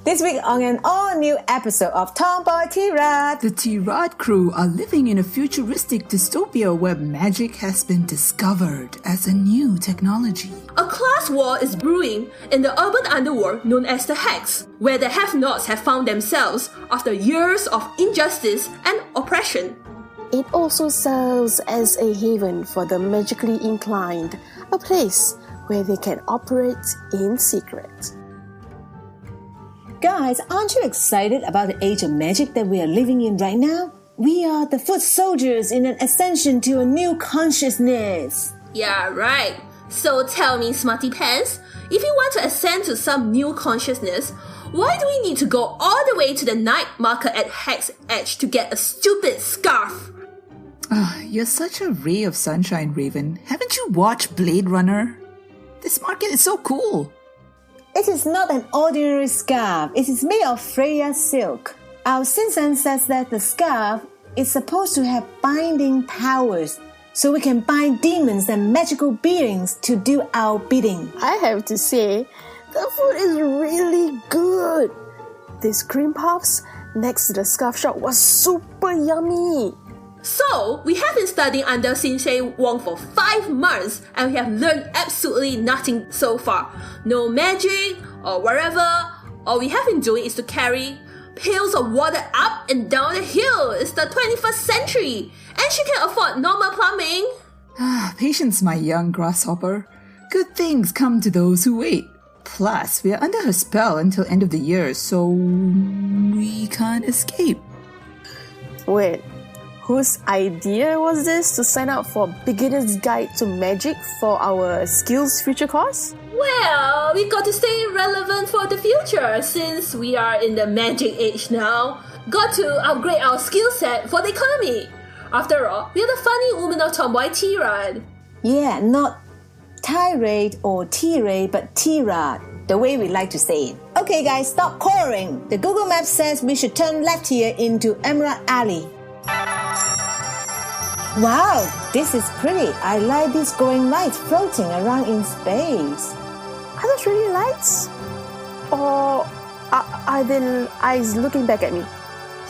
This week on an all-new episode of Tomboy T-Rod. The T-Rod crew are living in a futuristic dystopia where magic has been discovered as a new technology. A class war is brewing in the urban underworld known as the Hex, where the have-nots have found themselves after years of injustice and oppression. It also serves as a haven for the magically inclined, a place where they can operate in secret. Guys, aren't you excited about the age of magic that we are living in right now? We are the foot soldiers in an ascension to a new consciousness. Yeah, right. So tell me, Smarty Pants, if you want to ascend to some new consciousness, why do we need to go all the way to the night market at Hex Edge to get a stupid scarf? You're such a ray of sunshine, Raven. Haven't you watched Blade Runner? This market is so cool. It is not an ordinary scarf. It is made of Freya silk. Our Sinsan says that the scarf is supposed to have binding powers, so we can bind demons and magical beings to do our bidding. I have to say, the food is really good. These cream puffs next to the scarf shop was super yummy. So, we have been studying under Sensei Wong for 5 months and we have learned absolutely nothing so far. No magic or whatever. All we have been doing is to carry pails of water up and down the hill. It's the 21st century and she can afford normal plumbing. Patience, my young grasshopper. Good things come to those who wait. Plus, we are under her spell until end of the year, so we can't escape. Wait, whose idea was this to sign up for Beginner's Guide to Magic for our Skills Future course? Well, we got to stay relevant for the future since we are in the magic age now. Got to upgrade our skill set for the economy. After all, we are the funny woman of Tomboy T-Rod. Yeah, not tirade or tirade, but T-Rod, the way we like to say it. Okay guys, stop quarreling. The Google Maps says we should turn left here into Emerald Alley. Wow, this is pretty. I like these glowing lights floating around in space. Are those really lights? Or are they eyes looking back at me?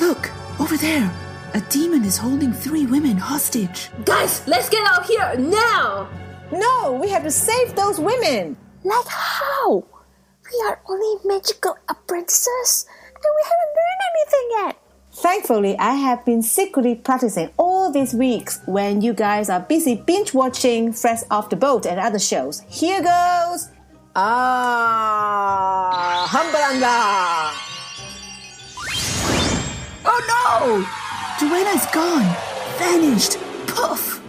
Look, over there. A demon is holding 3 women hostage. Guys, let's get out of here now! No, we have to save those women. Like how? We are only magical apprentices and we haven't learned anything yet. Thankfully, I have been secretly practicing all these weeks when you guys are busy binge-watching Fresh Off the Boat and other shows. Here goes! Humbalanga! Oh no! Joanna is gone! Vanished! Poof!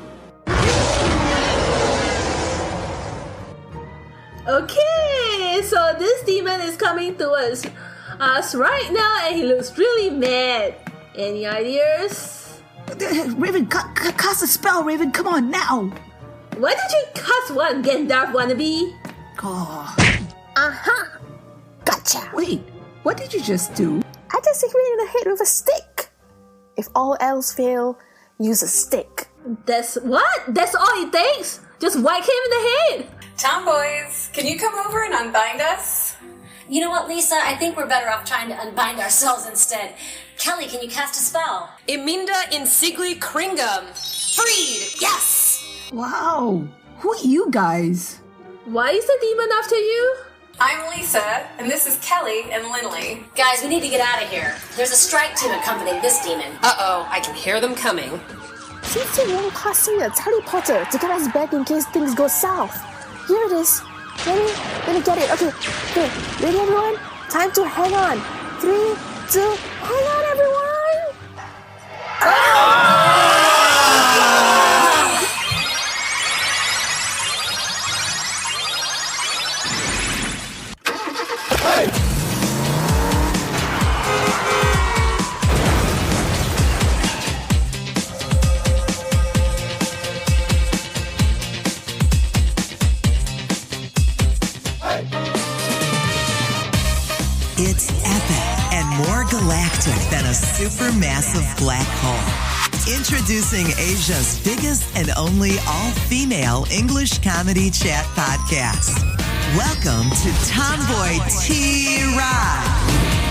Okay, so this demon is coming towards us right now and he looks really mad. Any ideas? Raven, cast a spell, Raven, come on, now! Why did you cast one, Gandalf wannabe? Oh. Aha! Gotcha! Wait, what did you just do? I just hit him in the head with a stick. If all else fail, use a stick. That's what? That's all it takes? Just whack him in the head? Tomboys, can you come over and unbind us? You know what, Lisa? I think we're better off trying to unbind ourselves instead. Kelly, can you cast a spell? Iminda Insigli Kringum. Freed! Yes! Wow, who are you guys? Why is the demon after you? I'm Lisa, and this is Kelly and Lindley. Guys, we need to get out of here. There's a strike team accompanying this demon. Uh-oh, I can hear them coming. Sensei Wong passed me a teleporter to get us back in case things go south. Here it is. Let me get it. Okay, ready everyone? Time to hang on. 3, 2, hang on everyone! It's epic and more galactic than a supermassive black hole. Introducing Asia's biggest and only all-female English comedy chat podcast. Welcome to Tomboy T-Rod.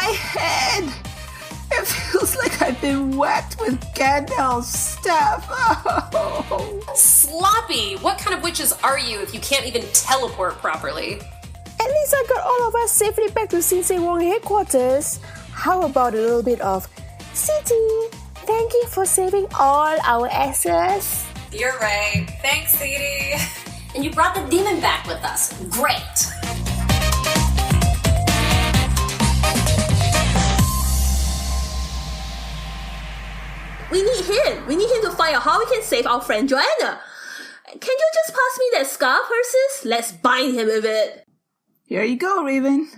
head! It feels like I've been whacked with Gandalf's staff. Oh. Sloppy! What kind of witches are you if you can't even teleport properly? At least I got all of us safely back to Sensei Wong headquarters. How about a little bit of City? Thank you for saving all our asses. You're right. Thanks, Sadie. And you brought the demon back with us. Great. We need him. We need him to find out how we can save our friend Joanna. Can you just pass me that scarf, Persis? Let's bind him with it. Here you go, Raven.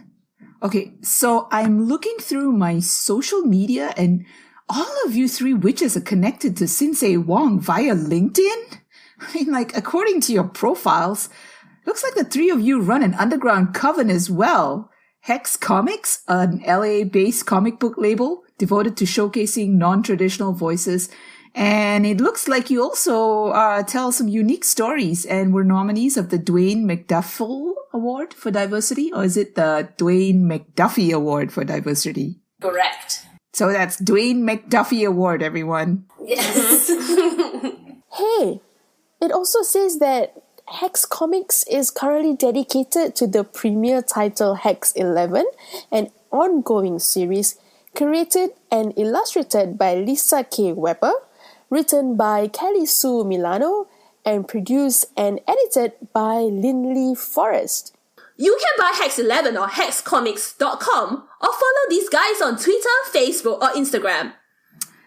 Okay, so I'm looking through my social media and all of you 3 witches are connected to Sensei Wong via LinkedIn? I mean, like, according to your profiles, looks like the 3 of you run an underground coven as well. Hex Comics, an LA-based comic book label devoted to showcasing non-traditional voices. And it looks like you also tell some unique stories and were nominees of the Dwayne McDuffie Award for Diversity. Or is it the Dwayne McDuffie Award for Diversity? Correct. So that's Dwayne McDuffie Award, everyone. Yes. Hey, it also says that Hex Comics is currently dedicated to the premiere title Hex 11, an ongoing series created and illustrated by Lisa K. Weber, written by Kelly Sue Milano, and produced and edited by Lindley Forrest. You can buy Hex 11 or hexcomics.com or follow these guys on Twitter, Facebook, or Instagram.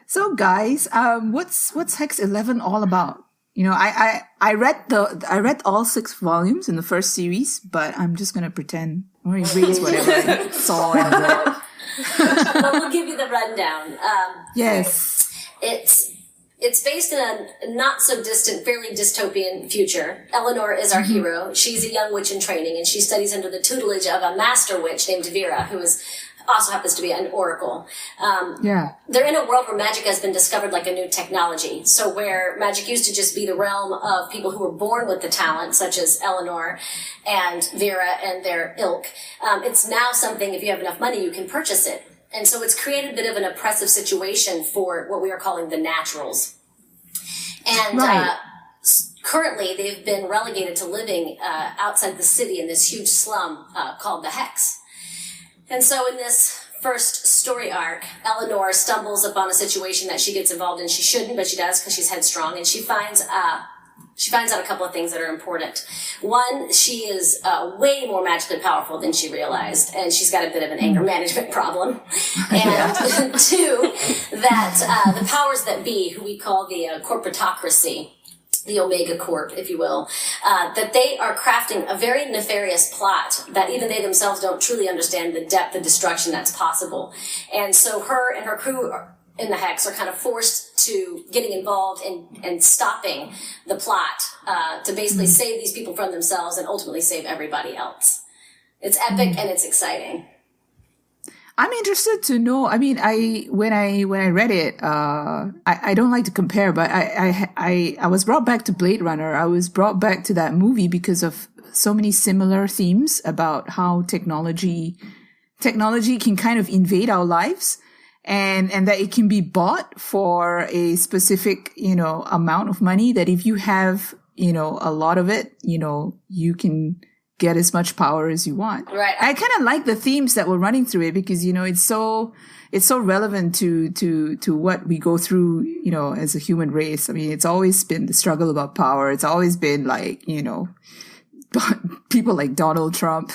So guys, what's Hex 11 all about? You know, I read all 6 volumes in the first series, but I'm just gonna pretend or erase whatever I saw and read. Well, we'll give you the rundown. Yes. It's based in a not-so-distant, fairly dystopian future. Eleanor is our hero. She's a young witch in training, and she studies under the tutelage of a master witch named Vera, who also happens to be an oracle. They're in a world where magic has been discovered like a new technology. So where magic used to just be the realm of people who were born with the talent, such as Eleanor and Vera and their ilk, it's now something, if you have enough money, you can purchase it. And so it's created a bit of an oppressive situation for what we are calling the naturals. And currently they've been relegated to living outside the city in this huge slum called the Hex. And so in this first story arc, Eleanor stumbles upon a situation that she gets involved in. She shouldn't, but she does because she's headstrong, and she finds out a couple of things that are important. One, she is way more magically powerful than she realized, and she's got a bit of an anger management problem. And 2, that the powers that be, who we call the corporatocracy, the Omega Corp, if you will, that they are crafting a very nefarious plot that even they themselves don't truly understand the depth of destruction that's possible. And so her and her crew in the Hex are kind of forced to getting involved in stopping the plot to basically save these people from themselves and ultimately save everybody else. It's epic and it's exciting. I'm interested to know. I mean, when I read it, I don't like to compare, but I was brought back to Blade Runner. I was brought back to that movie because of so many similar themes about how technology can kind of invade our lives, and that it can be bought for a specific, amount of money, that if you have, a lot of it, you can get as much power as you want. Right. I kind of like the themes that were running through it because, it's so relevant to what we go through, as a human race. I mean, it's always been the struggle about power. It's always been like, people like Donald Trump,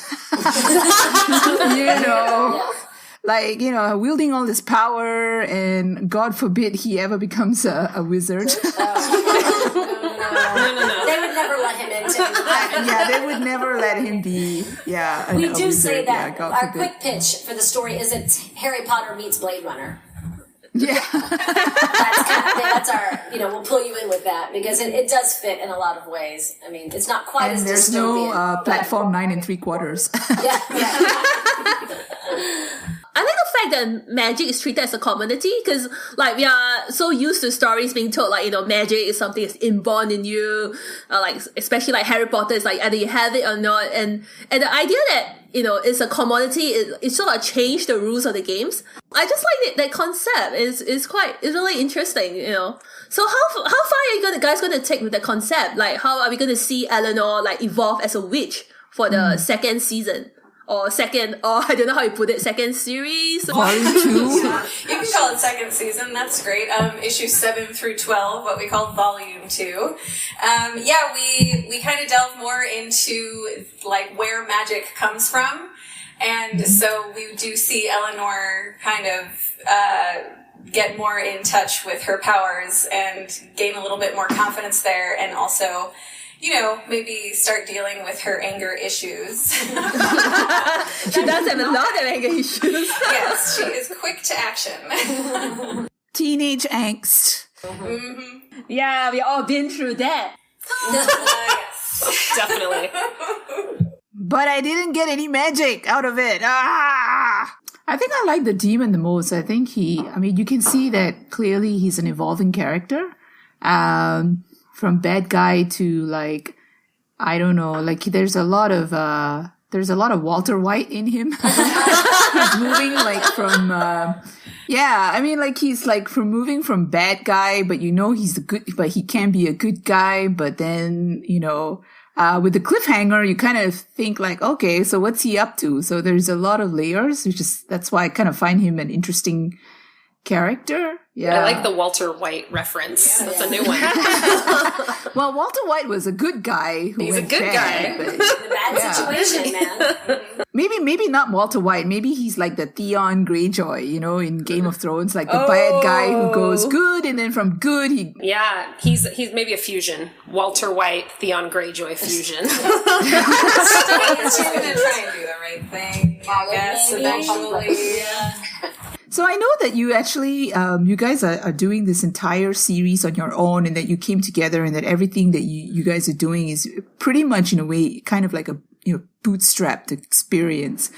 like, wielding all this power, and God forbid he ever becomes a wizard. No. They would never let him into they would never let him be. Yeah, we do say that our quick pitch for the story is it's Harry Potter meets Blade Runner. Yeah, that's our. We'll pull you in with that because it does fit in a lot of ways. I mean, it's not quite as there's dystopian. No platform 9 3/4. I like the fact fact that magic is treated as a commodity, because like we are so used to stories being told like, magic is something that's inborn in you, like especially like Harry Potter is like either you have it or not, and the idea that it's a commodity, it sort of changed the rules of the games. I just like that concept. It's really interesting, So how far are you guys going to take with the concept? Like, how are we going to see Eleanor like evolve as a witch for the second season? Or I don't know how you put it, second series? Volume 2? You can call it second season, that's great. Issues 7 through 12, what we call volume 2. We kind of delve more into like where magic comes from. And so we do see Eleanor kind of get more in touch with her powers and gain a little bit more confidence there, and also maybe start dealing with her anger issues. She does have a lot of anger issues. Yes, she is quick to action. Teenage angst. Mm-hmm. Yeah, we all been through that. Yes. Definitely. But I didn't get any magic out of it. I think I like the demon the most. I think you can see that clearly he's an evolving character. From bad guy to like, I don't know, like there's a lot of Walter White in him. He's moving like from, he's like from moving from bad guy, but he's but he can be a good guy. But then, with the cliffhanger, you kind of think like, okay, so what's he up to? So there's a lot of layers, that's why I kind of find him an interesting character. Yeah. I like the Walter White reference. That's a new one. Well, Walter White was a good guy. He's a good guy. In a bad situation, man. Maybe not Walter White. Maybe he's like the Theon Greyjoy, in Game of Thrones, like the bad guy who goes good, and then from good he. Yeah, he's maybe a fusion. Walter White, Theon Greyjoy fusion. She's gonna try and do the right thing, I guess, eventually. So I know that you actually, you guys are doing this entire series on your own, and that you came together, and that everything that you guys are doing is pretty much in a way kind of like a bootstrapped experience.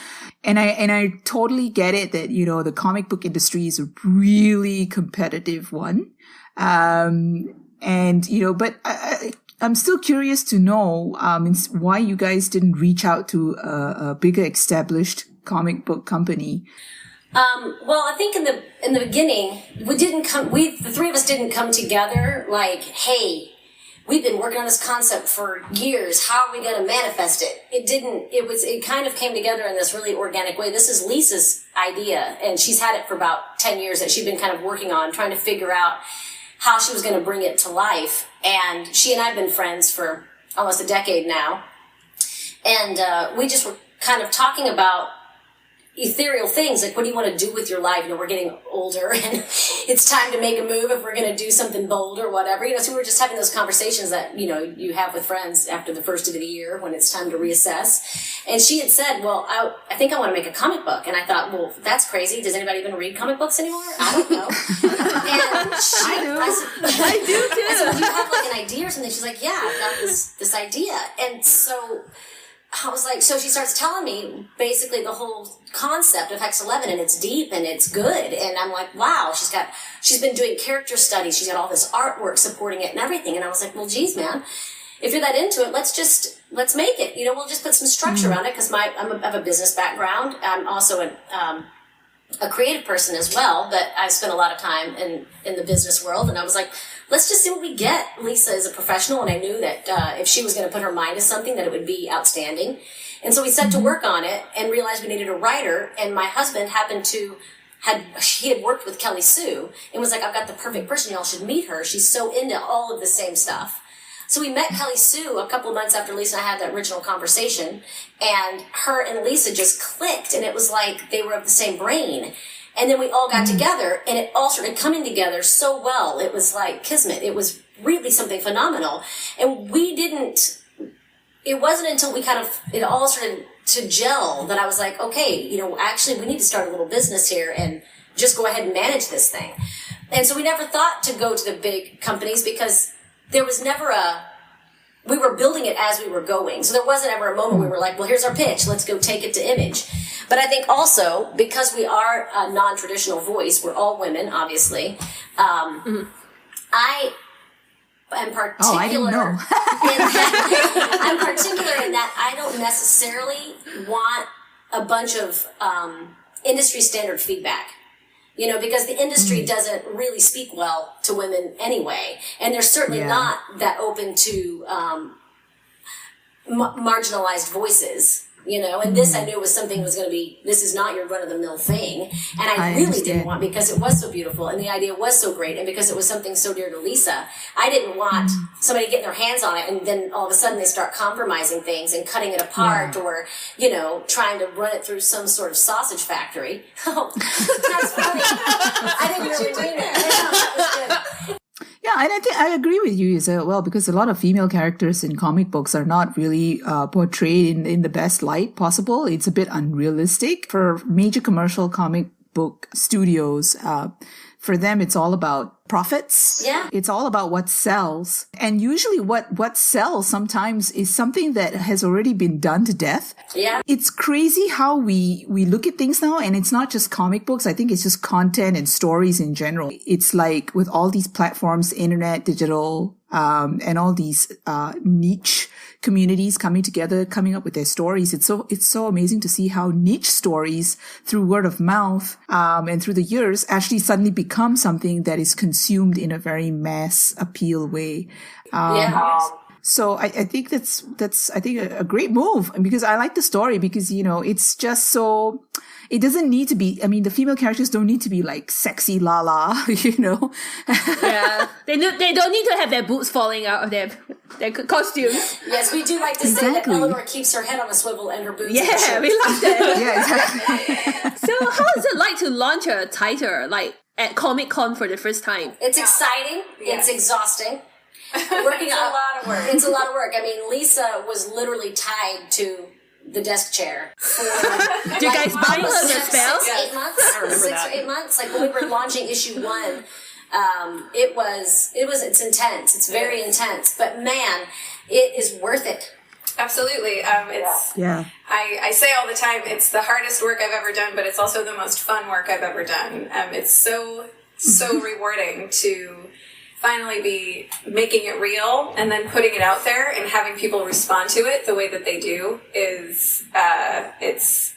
And I totally get it that the comic book industry is a really competitive one, but I'm still curious to know why you guys didn't reach out to a bigger established comic book company. Well, I think in the beginning, the three of us didn't come together like, hey, we've been working on this concept for years. How are we going to manifest it? It kind of came together in this really organic way. This is Lisa's idea, and she's had it for about 10 years that she'd been kind of working on, trying to figure out how she was going to bring it to life. And she and I have been friends for almost a decade now. And, we just were kind of talking about ethereal things, like what do you want to do with your life? We're getting older and it's time to make a move if we're going to do something bold or whatever. So we were just having those conversations that, you have with friends after the first of the year when it's time to reassess. And she had said, well, I think I want to make a comic book. And I thought, well, that's crazy. Does anybody even read comic books anymore? I don't know. And I do too. I said, well, do you have like an idea or something? She's like, yeah, I've got this idea. And so I was like, so she starts telling me basically the whole concept of Hex 11, and it's deep and it's good. And I'm like, wow, she's been doing character studies. She's got all this artwork supporting it and everything. And I was like, well, geez, man, if you're that into it, let's make it. We'll just put some structure around it because I have a business background. I'm also a creative person as well, but I spent a lot of time in the business world. And I was like, let's just see what we get. Lisa is a professional, and I knew that if she was going to put her mind to something, that it would be outstanding. And so we set to work on it and realized we needed a writer. And my husband happened to he had worked with Kelly Sue and was like, I've got the perfect person. Y'all should meet her. She's so into all of the same stuff. So we met Kelly Sue a couple of months after Lisa and I had that original conversation, and her and Lisa just clicked, and it was like they were of the same brain. And then we all got together, and it all started coming together so well. It was like kismet. It was really something phenomenal. And it wasn't until it all started to gel that I was like, okay, actually we need to start a little business here and just go ahead and manage this thing. And so we never thought to go to the big companies because there was never we were building it as we were going. So there wasn't ever a moment we were like, well, here's our pitch. Let's go take it to Image. But I think also, because we are a non-traditional voice, we're all women, obviously. I am particular. Oh, I didn't know. I'm particular in that I don't necessarily want a bunch of industry standard feedback. You know, because the industry doesn't really speak well to women anyway. And they're certainly not that open to marginalized voices. You know, and this I knew was something was going to be, this is not your run-of-the-mill thing. And I really didn't want, because it was so beautiful and the idea was so great and because it was something so dear to Lisa, I didn't want somebody getting their hands on it and then all of a sudden they start compromising things and cutting it apart or, you know, trying to run it through some sort of sausage factory. Oh, that's funny. I didn't really mean it. That was good. Yeah, and I think I agree with you as well, because a lot of female characters in comic books are not really portrayed in the best light possible. It's a bit unrealistic for major commercial comic book studios. For them, it's all about profits. Yeah. It's all about what sells. And usually what sells sometimes is something that has already been done to death. Yeah. It's crazy how we look at things now, and it's not just comic books. I think it's just content and stories in general. It's like with all these platforms, internet, digital, and all these niche communities coming together, coming up with their stories. It's so amazing to see how niche stories through word of mouth and through the years actually suddenly become something that is consumed in a very mass appeal way. So I think that's I think a great move, because I like the story because, you know, it's just so, it doesn't need to be, I mean, the female characters don't need to be like sexy la, you know? Yeah. They don't need to have their boobs falling out of their costumes. Yes, we do like to say that Eleanor keeps her head on a swivel and her boobs. Yeah, we like that. Yeah, exactly. So how is it like to launch a title like at Comic-Con for the first time? It's exciting. Yes. It's exhausting. It's a lot of work. It's a lot of work. I mean, Lisa was literally tied to the desk chair for Do you guys buy her the spells? 8 months. I remember 6 that. or 8 months. Like when we were launching issue 1, it's intense. It's very intense. But man, it is worth it. Absolutely. I say all the time, it's the hardest work I've ever done, but it's also the most fun work I've ever done. It's so rewarding to finally be making it real and then putting it out there and having people respond to it the way that they do is it's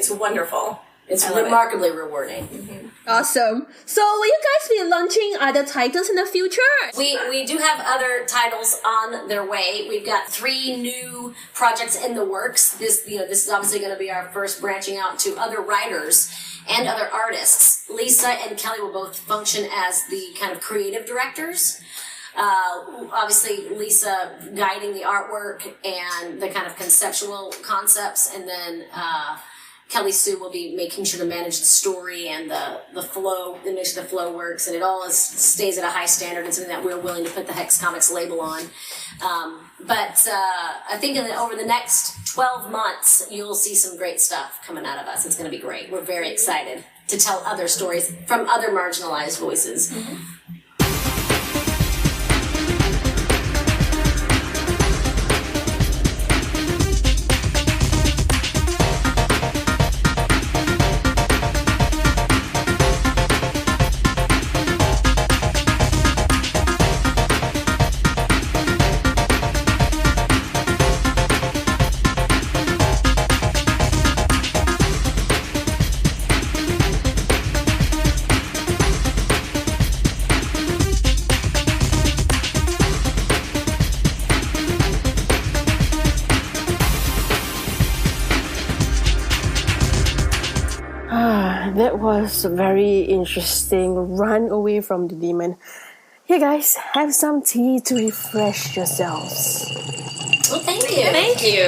wonderful. It's remarkably rewarding. Awesome. So will you guys be launching other titles in the future? We do have other titles on their way. We've got 3 new projects in the works. This is obviously going to be our first branching out to other writers and other artists. Lisa and Kelly will both function as the kind of creative directors. Obviously, Lisa guiding the artwork and the kind of conceptual concepts, and then Kelly Sue will be making sure to manage the story and the flow, and make sure the flow works, and it all stays at a high standard and something that we're willing to put the Hex Comics label on. But I think over the next 12 months, you'll see some great stuff coming out of us. It's going to be great. We're very excited to tell other stories from other marginalized voices. Mm-hmm. That was a very interesting run away from the demon. Here guys, have some tea to refresh yourselves. Well, thank you. Thank you.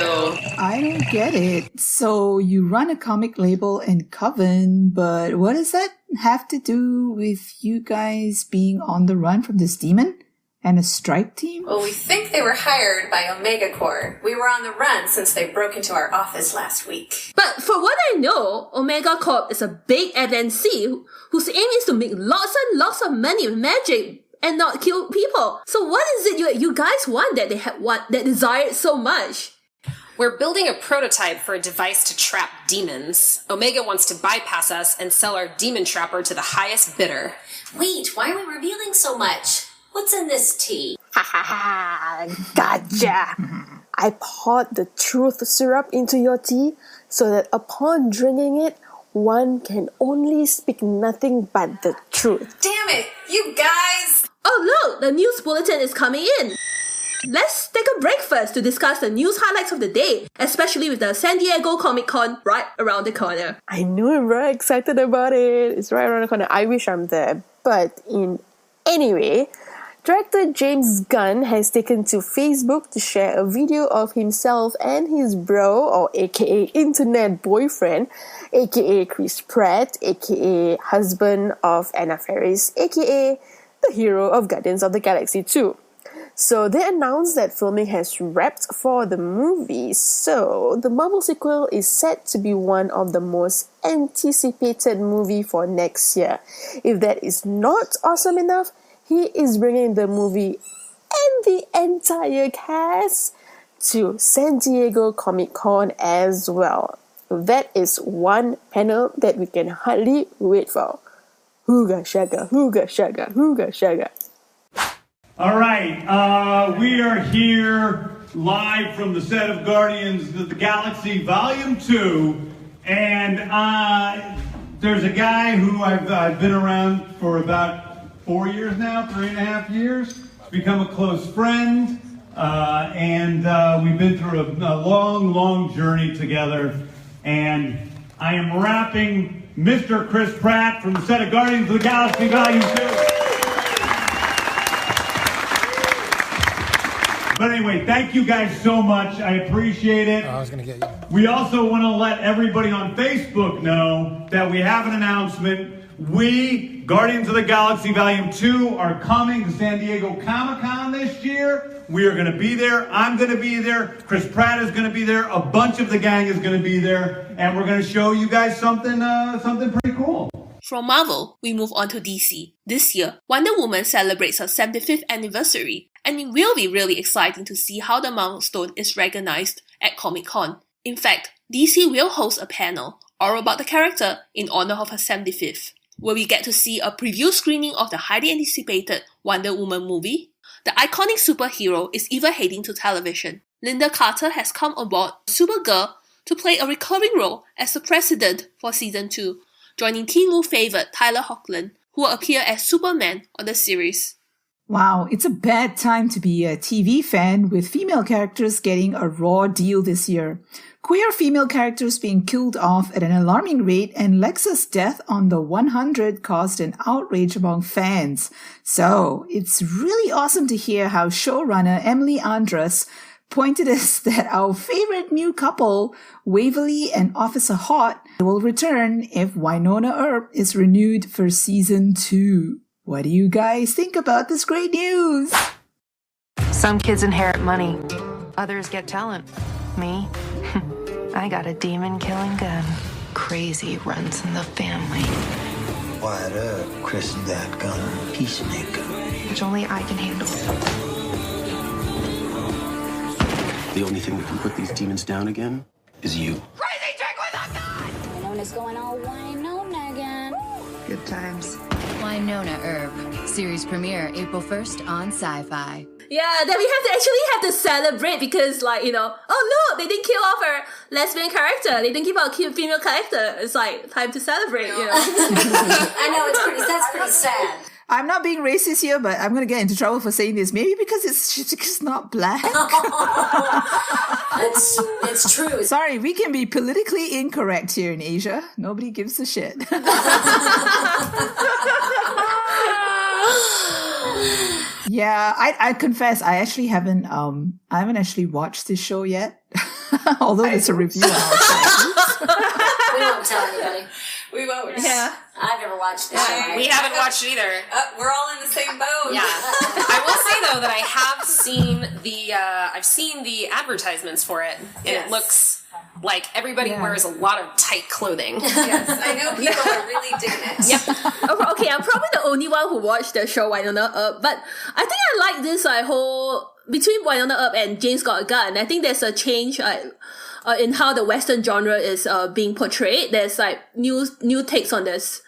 I don't get it. So you run a comic label in Coven, but what does that have to do with you guys being on the run from this demon and a strike team? Well, we think they were hired by Omega Corps. We were on the run since they broke into our office last week. But for what I know, Omega Corp is a big FNC whose aim is to make lots and lots of money with magic and not kill people. So what is it you guys want that desire it so much? We're building a prototype for a device to trap demons. Omega wants to bypass us and sell our demon trapper to the highest bidder. Wait, why are we revealing so much? What's in this tea? Ha ha ha! Gotcha! I poured the truth syrup into your tea so that upon drinking it, one can only speak nothing but the truth. Damn it, you guys! Oh look, the news bulletin is coming in. Let's take a break first to discuss the news highlights of the day, especially with the San Diego Comic-Con right around the corner. I know, I'm very excited about it. It's right around the corner. I wish I'm there. But anyway, director James Gunn has taken to Facebook to share a video of himself and his bro, or aka internet boyfriend, aka Chris Pratt, aka husband of Anna Faris, aka the hero of Guardians of the Galaxy 2. So they announced that filming has wrapped for the movie, so the Marvel sequel is set to be one of the most anticipated movie for next year. If that is not awesome enough, he is bringing the movie and the entire cast to San Diego Comic-Con as well. That is one panel that we can hardly wait for. Hooga shaga, hooga shaga, hooga shaga. All right, we are here live from the set of Guardians of the Galaxy Volume 2, and there's a guy who I've been around for about 4 years now, 3.5 years, become a close friend, and we've been through a long journey together, and I am wrapping Mr. Chris Pratt from the set of Guardians of the Galaxy Volume 2. But anyway, thank you guys so much. I appreciate it. I was going to get you. We also want to let everybody on Facebook know that we have an announcement. We, Guardians of the Galaxy Volume 2, are coming to San Diego Comic-Con this year. We are going to be there. I'm going to be there. Chris Pratt is going to be there. A bunch of the gang is going to be there. And we're going to show you guys something pretty cool. From Marvel, we move on to DC. This year, Wonder Woman celebrates her 75th anniversary, and it will be really exciting to see how the milestone is recognized at Comic-Con. In fact, DC will host a panel all about the character in honor of her 75th, where we get to see a preview screening of the highly anticipated Wonder Woman movie. The iconic superhero is even heading to television. Linda Carter has come aboard Supergirl to play a recurring role as the president for Season 2, joining Teen Wolf favorite Tyler Hoechlin, who will appear as Superman on the series. Wow, it's a bad time to be a TV fan with female characters getting a raw deal this year. Queer female characters being killed off at an alarming rate, and Lexa's death on the 100 caused an outrage among fans. So, it's really awesome to hear how showrunner Emily Andras pointed us that our favorite new couple, Waverly and Officer Hot, will return if Winona Earp is renewed for Season 2. What do you guys think about this great news? Some kids inherit money. Others get talent. Me? I got a demon-killing gun. Crazy runs in the family. Wide up, Chris that gun, peacemaker. Which only I can handle. The only thing that can put these demons down again is you. Crazy chick with a gun! Winona's going all Winona again. Good times. Winona Earp. Series premiere April 1st on Sci-Fi. Yeah, then we have to celebrate because, oh look, they didn't kill off her lesbian character. They didn't keep out a female character. It's like time to celebrate, you know. I know, that's pretty sad. I'm not being racist here, but I'm going to get into trouble for saying this. Maybe because it's not black. It's true. Sorry, we can be politically incorrect here in Asia. Nobody gives a shit. Yeah, I confess, I haven't actually watched this show yet. Although it's a review on our site. We won't tell anybody. We won't. Yeah. I've never watched this show. We haven't watched it either. We're all in the same boat. Yeah. I will say though that I have seen the advertisements for it, and Yes. it looks like everybody wears a lot of tight clothing. Yes, I know people are really digging it. Yep. Okay, I'm probably the only one who watched the show Wynonna Earp, but I think I like this whole between Wynonna Earp and James Got a Gun. I think there's a change in how the Western genre is being portrayed. There's like new takes on this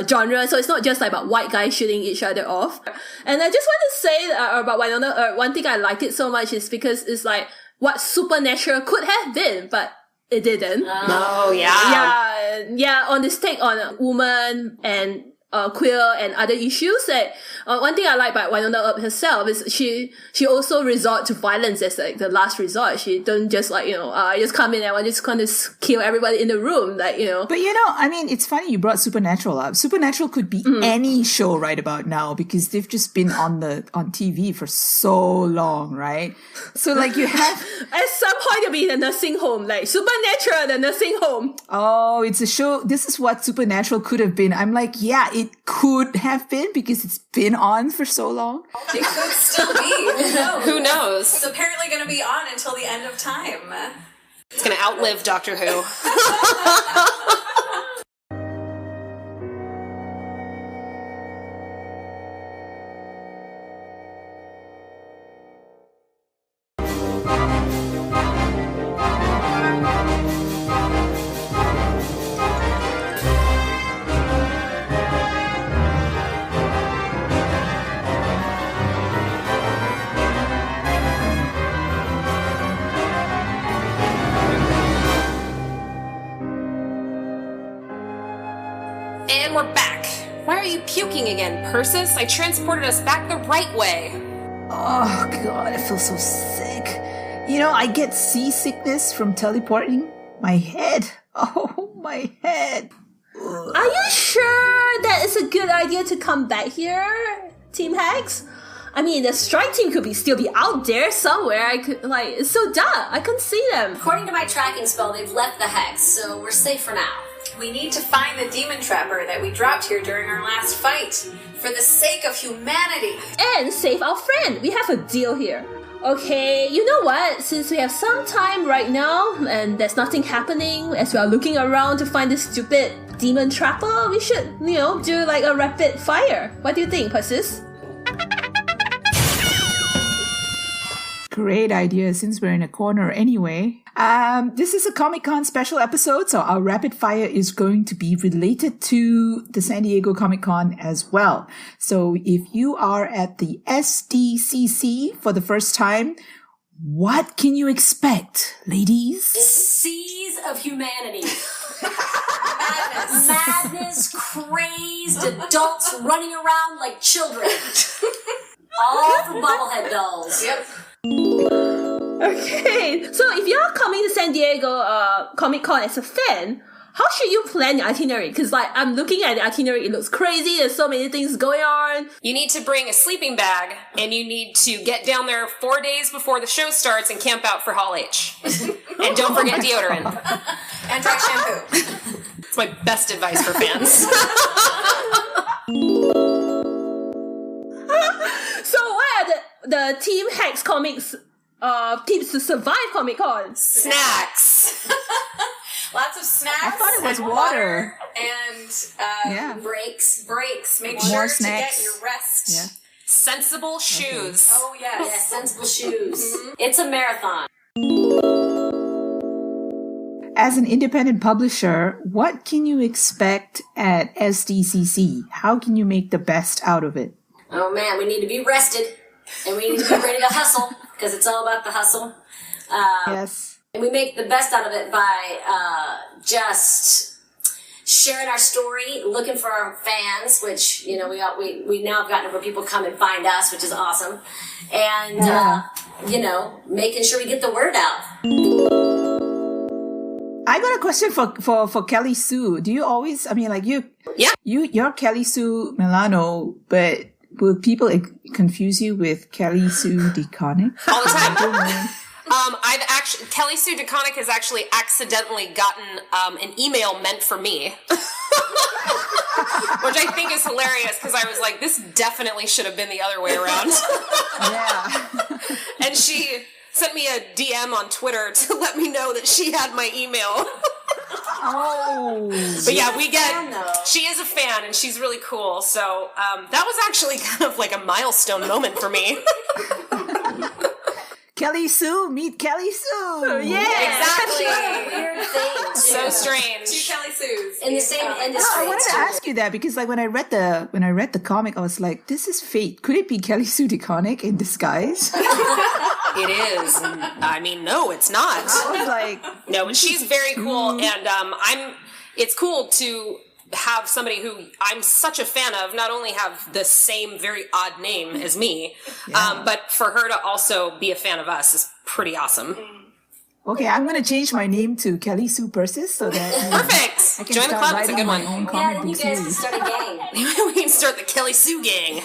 genre, so it's not just like about white guys shooting each other off. And I just want to say about Wynonna Earp, one thing I like it so much is because it's like what Supernatural could have been, but it didn't. Oh, yeah. Yeah, on this take on woman and queer and other issues. That one thing I like about Wynonna Earp herself is she also resort to violence as like the last resort. She don't just like, I just come in and I just kind of kill everybody in the room, like, But I mean, it's funny you brought Supernatural up. Supernatural could be any show right about now because they've just been on TV for so long, right? So like you have at some point you'll be in a nursing home, like Supernatural, the nursing home. Oh, it's a show. This is what Supernatural could have been. I'm like, yeah, it could have been because it's been on for so long. It could still be. Who knows? It's apparently going to be on until the end of time. It's going to outlive Doctor Who. And we're back. Why are you puking again, Persis? I transported us back the right way. Oh, God, I feel so sick. I get seasickness from teleporting. My head. Oh, my head. Ugh. Are you sure that it's a good idea to come back here, Team Hex? I mean, the strike team could still be out there somewhere. It's so dark. I couldn't see them. According to my tracking spell, they've left the Hex, so we're safe for now. We need to find the demon trapper that we dropped here during our last fight. For the sake of humanity. And save our friend. We have a deal here. Okay, you know what? Since we have some time right now, and there's nothing happening as we are looking around to find this stupid demon trapper, we should, do like a rapid fire. What do you think, Persis? Great idea, since we're in a corner anyway. This is a Comic-Con special episode, so our rapid fire is going to be related to the San Diego Comic-Con as well. So if you are at the SDCC for the first time, what can you expect, ladies? Seas of humanity. Madness, crazed adults running around like children. All for bobblehead dolls. Yep. Okay, so if you're coming to San Diego Comic-Con as a fan, how should you plan your itinerary? Because I'm looking at the itinerary, it looks crazy, there's so many things going on. You need to bring a sleeping bag, and you need to get down there 4 days before the show starts and camp out for Hall H. And don't forget deodorant. And dry shampoo. It's my best advice for fans. So what are the Team Hex Comics tips to survive Comic-Con? Snacks. Lots of snacks. I thought it was water. And breaks. Make More sure snacks. to get your rest. Yeah. Sensible shoes. Oh, yes. Yes, sensible shoes. It's a marathon. As an independent publisher, what can you expect at SDCC? How can you make the best out of it? Oh man, we need to be rested. And we need to be ready to hustle, because it's all about the hustle. Yes. And we make the best out of it by just sharing our story, looking for our fans, which, we now have gotten where people come and find us, which is awesome. And, making sure we get the word out. I got a question for Kelly Sue. Do you always, you're Kelly Sue Milano, but will people confuse you with Kelly Sue DeConnick? All the time. Kelly Sue DeConnick has actually accidentally gotten an email meant for me. Which I think is hilarious, because I was like, this definitely should have been the other way around. Yeah. And she sent me a DM on Twitter to let me know that she had my email. Oh. But yeah, we get She is a fan, and she's really cool. So that was actually kind of like a milestone moment for me. Kelly Sue, meet Kelly Sue. Yeah, exactly. Weird things. So strange. Two Kelly Sues In the same industry. I wanted to ask you that because, like, when I read the comic, I was like, "This is fate. Could it be Kelly Sue DeConnick in disguise?" It is. I mean, no, it's not. I was like, no, but she's very cool, and it's cool to have somebody who I'm such a fan of not only have the same very odd name as me, but for her to also be a fan of us is pretty awesome. Okay, I'm going to change my name to Kelly Sue Persis so that perfect. I can Join the start club. It's a writing good my one. own comic book you guys can series. start a gang. We can start the Kelly Sue gang.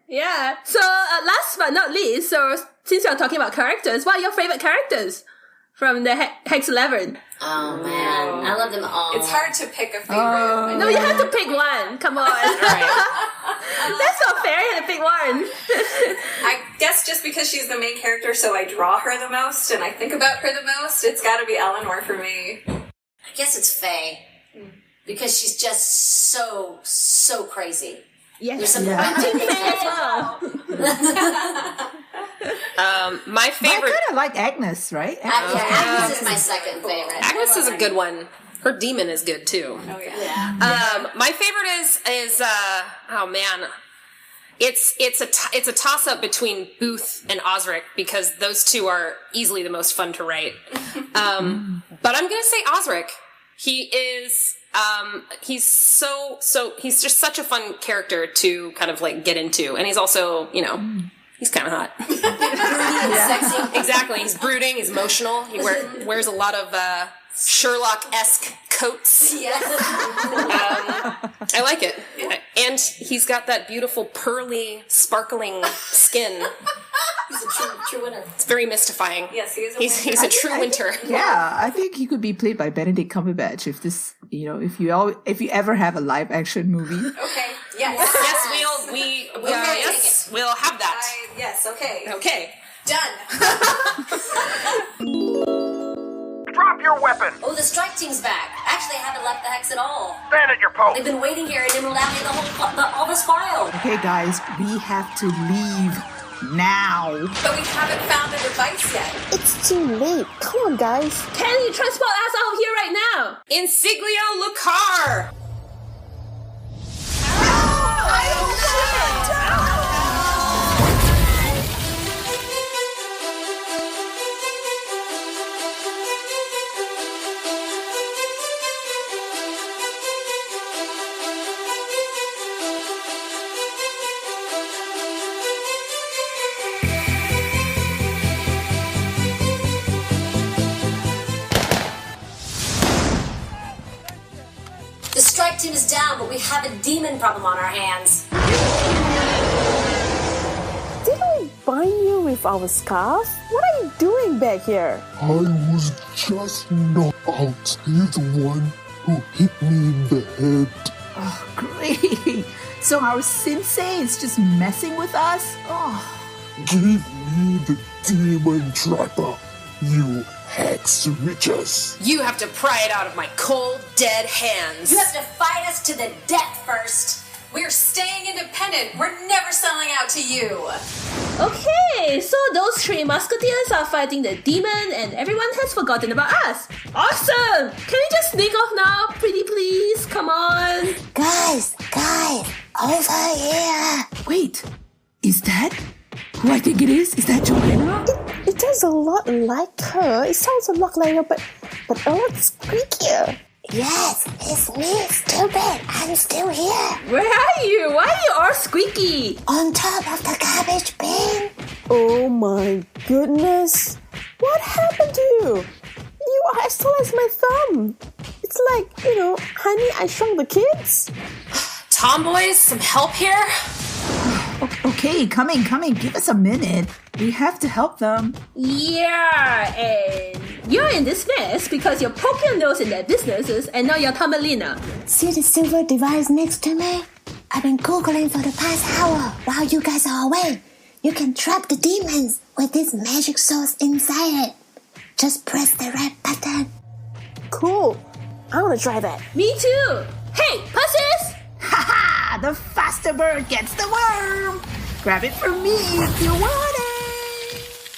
Yeah. So last but not least, so since you're talking about characters, what are your favorite characters from the Hex 11? Oh man, I love them all. It's hard to pick a favorite. No, you have to pick one. Come on. That's not fair. You have to pick one. I guess just because she's the main character, so I draw her the most and I think about her the most, it's got to be Eleanor for me. I guess it's Faye. Because she's just so crazy. Yes. There's something I'm about Team her. Faye as well. My But I favorite. kind of like Agnes, right? Agnes is my second favorite. Agnes is a good one. Her demon is good too. Oh yeah. My favorite is oh man, it's a toss up between Booth and Osric because those two are easily the most fun to write. But I'm gonna say Osric. He is he's so he's just such a fun character to kind of like get into, and he's also he's kind of hot. Broody and sexy. Exactly. He's brooding. He's emotional. He wears a lot of Sherlock-esque coats. Yes. I like it. And he's got that beautiful, pearly, sparkling skin. He's a true winner. It's very mystifying. Yes, he is He's a true winter. Yeah, I think he could be played by Benedict Cumberbatch if this, if you ever have a live action movie. Okay. Yes. Yes, we'll have that. Yes. Okay. Okay. Done. Drop your weapon! Oh, the strike team's back. Actually, I haven't left the Hex at all. Stand at your post! They've been waiting here in Emerald Avenue all this while. Okay, guys, we have to leave now. But we haven't found a device yet. It's too late. Come on, guys. Can you transport us out of here right now? Insiglio Lucar! The strike team is down, but we have a demon problem on our hands. Didn't we bind you with our scarf? What are you doing back here? I was just knocked out. You're the one who hit me in the head. Oh, great. So our sensei is just messing with us? Oh. Give me the demon trapper, you Hex Riches. You have to pry it out of my cold, dead hands. You have to fight us to the death first. We're staying independent. We're never selling out to you. Okay, so those three musketeers are fighting the demon and everyone has forgotten about us. Awesome! Can we just sneak off now, pretty please? Come on. Guys, over here. Wait, is that who I think it is? Is that Joanna? It does a lot like her. It sounds a lot like her, but a lot squeakier. Yes, it's me, stupid. I'm still here. Where are you? Why are you all squeaky? On top of the garbage bin. Oh my goodness. What happened to you? You are as tall as my thumb. It's like, Honey, I Shrunk the Kids. Tomboys, some help here? Okay, coming. Give us a minute. We have to help them. Yeah, and you're in this mess because you're poking your nose in their businesses and now you're Thumbelina. See the silver device next to me? I've been Googling for the past hour while you guys are away. You can trap the demons with this magic source inside it. Just press the red button. Cool. I want to try that. Me too. Hey, Persis! Ha! The faster bird gets the worm. Grab it from me if you want it.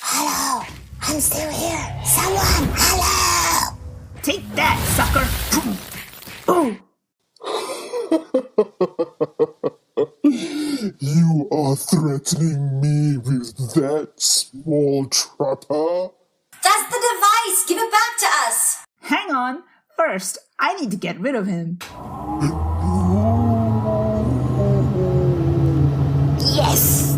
Hello, I'm still here. Someone, hello. Take that, sucker. Boom. You are threatening me with that, small trapper? That's the device! Give it back to us! Hang on. First, I need to get rid of him. Yes!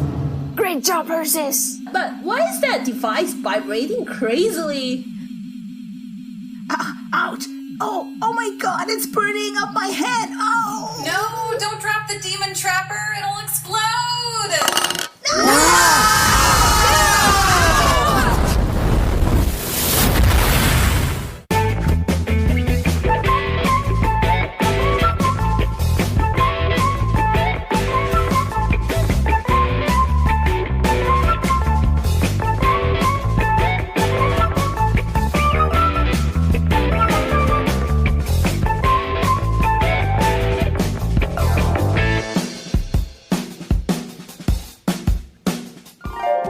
Great job, Persis! But why is that device vibrating crazily? Ouch! Oh my god, it's burning up my head! Oh! No, don't drop the demon trapper. It'll explode.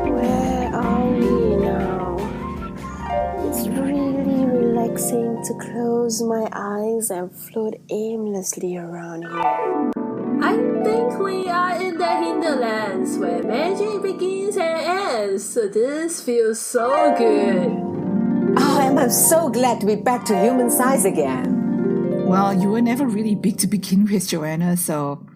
Where are we now? It's really relaxing to close my eyes and float aimlessly around here. I think we are in the hinterlands where magic begins and ends. So this feels so good. Oh, I'm so glad to be back to human size again. Well, you were never really big to begin with, Joanna, so...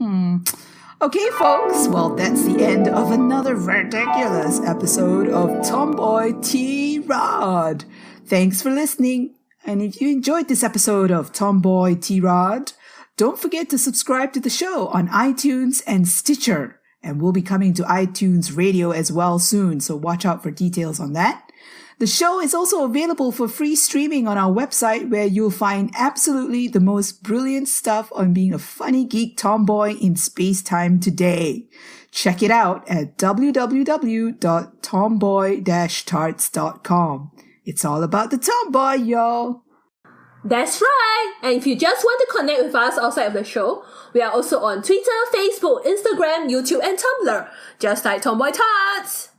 Okay, folks, well, that's the end of another ridiculous episode of Tomboy T-Rod. Thanks for listening. And if you enjoyed this episode of Tomboy T-Rod, don't forget to subscribe to the show on iTunes and Stitcher. And we'll be coming to iTunes Radio as well soon, so watch out for details on that. The show is also available for free streaming on our website, where you'll find absolutely the most brilliant stuff on being a funny geek tomboy in space-time today. Check it out at www.tomboy-tarts.com. It's all about the tomboy, y'all. That's right! And if you just want to connect with us outside of the show, we are also on Twitter, Facebook, Instagram, YouTube, and Tumblr. Just like Tomboy Tarts!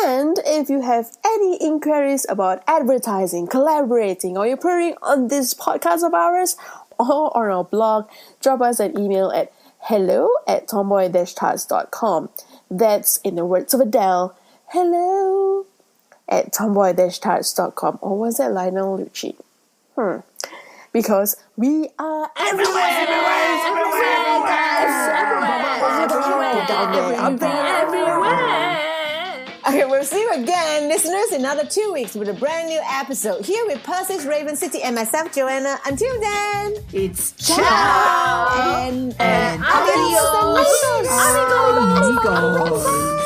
And if you have any inquiries about advertising, collaborating, or appearing on this podcast of ours or on our blog, drop us an email at hello@tomboy-tarts.com. That's in the words of Adele, hello@tomboy-tarts.com. Or was that Lionel Lucci? Because we are everywhere. Okay, we'll see you again, listeners, in another 2 weeks with a brand new episode here with Persis, Raven City, and myself, Joanna. Until then, it's ciao and adios. Amigos.